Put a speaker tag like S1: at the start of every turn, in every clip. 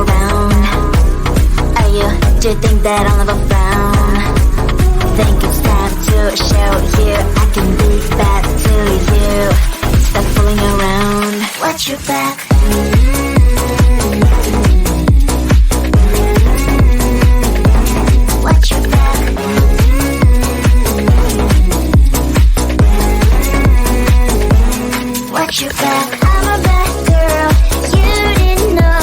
S1: around? Are you, do you think that I'll never frown? Think it's time to show you I can be bad to you. Stop fooling around. Watch your back. Watch your back. Watch your back. I'm a bad girl, you didn't know.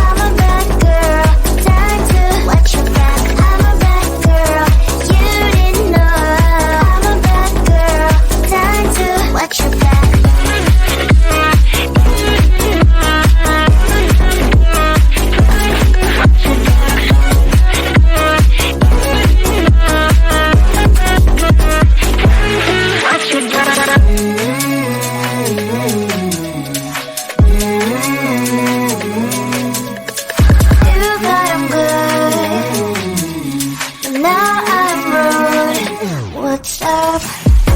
S1: I'm a bad girl, time to watch your back. I'm a bad girl, you didn't know. I'm a bad girl, time to watch your back.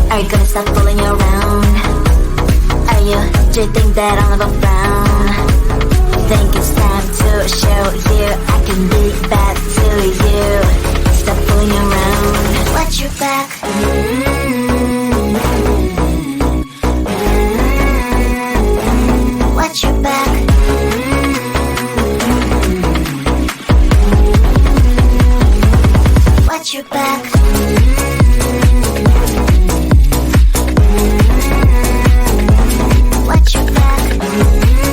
S1: Are you gonna stop fooling around? Are you, do you think that I'll never frown? Think it's time to show you I can be bad to you. Stop fooling around. Watch your back. Watch your back. Watch your back. Watch your back.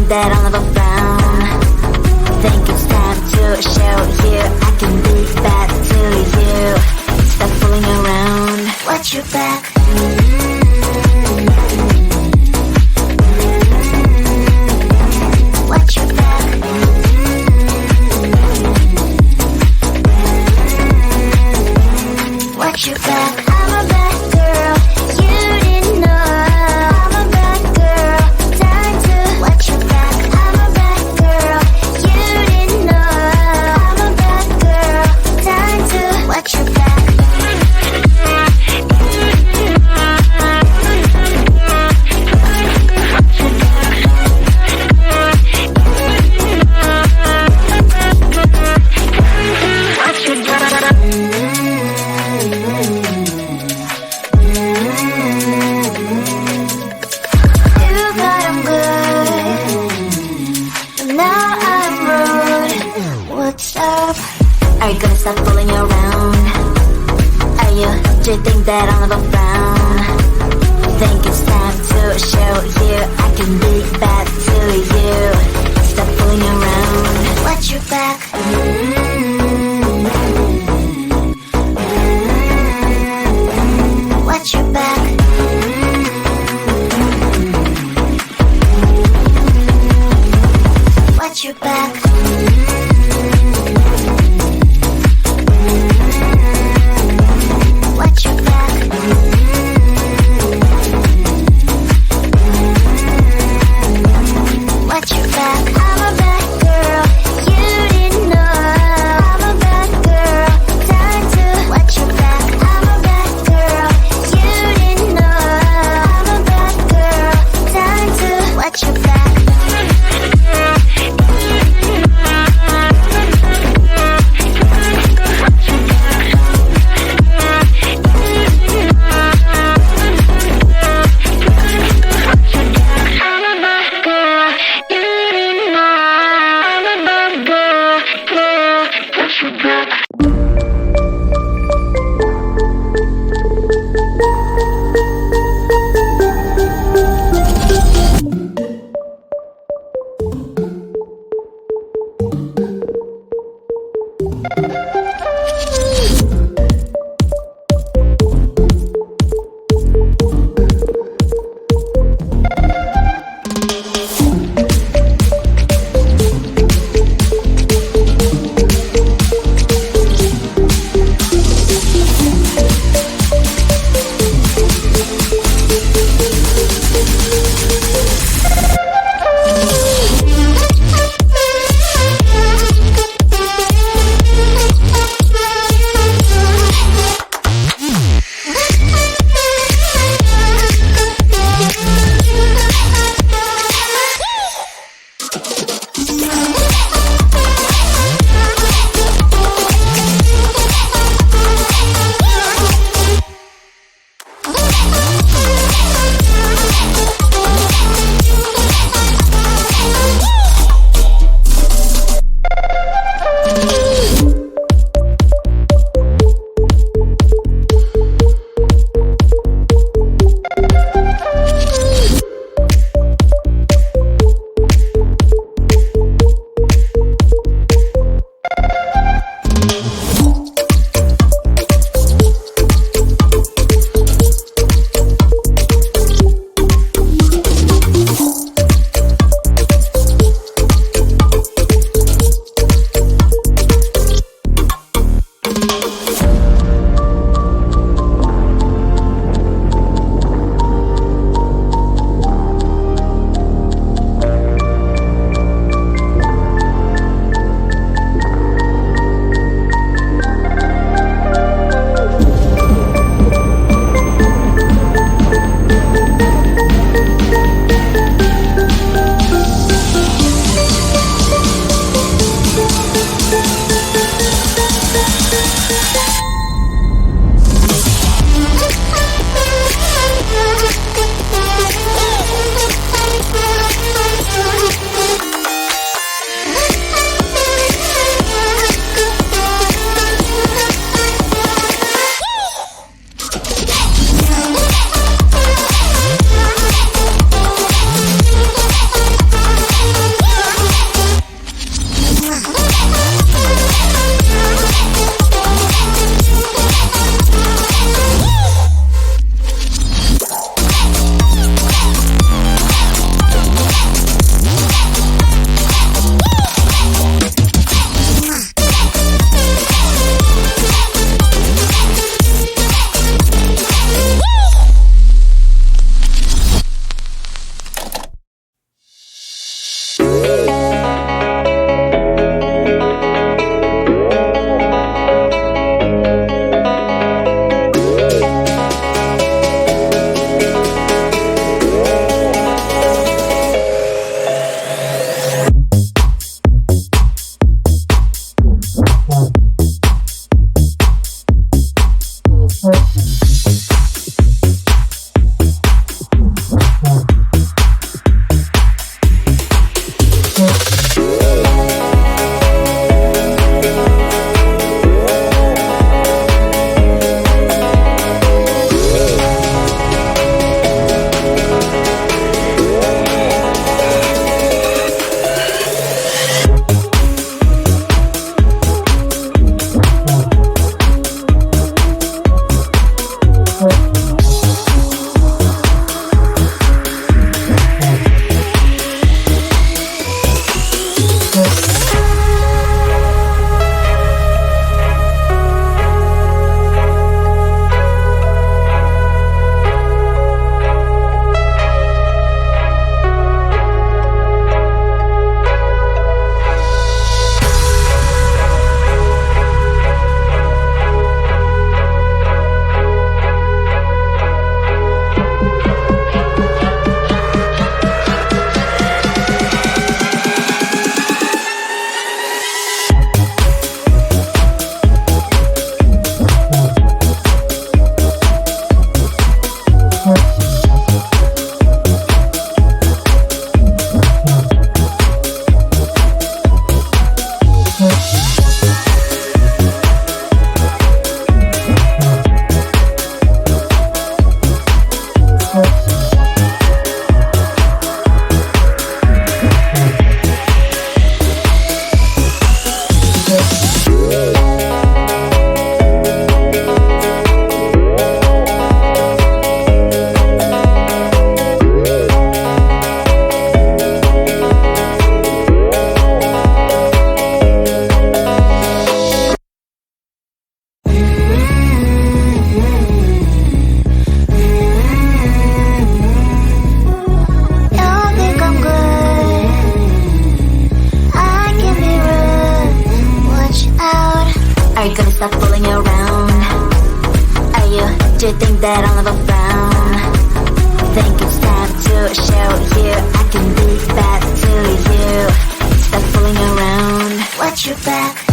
S1: think that I'll never frown? Think it's time to show you I can be back to you. Stop fooling around. Watch your back. Watch your back. Watch your back. I'm a bad girl. You didn't know. I'm a bad girl. Time to watch your back. I'm a bad girl. You didn't know. I'm a bad girl. Time to watch your back. Are you gonna stop fooling around? Do you think that I'll never frown? Think it's time to show you I can be back to you. Stop fooling around. Watch your back. Watch your back. Watch your back. Watch your back. Watch your back. I'm a bad girl. You didn't know. I'm a bad girl. Time to watch your back. I'm a bad girl. You didn't know. I'm a bad girl. Time to watch your back. Are you gonna stop fooling around? Do you think that I'll never frown? Think it's time to show you I can be bad to you. Stop fooling around. Watch your back.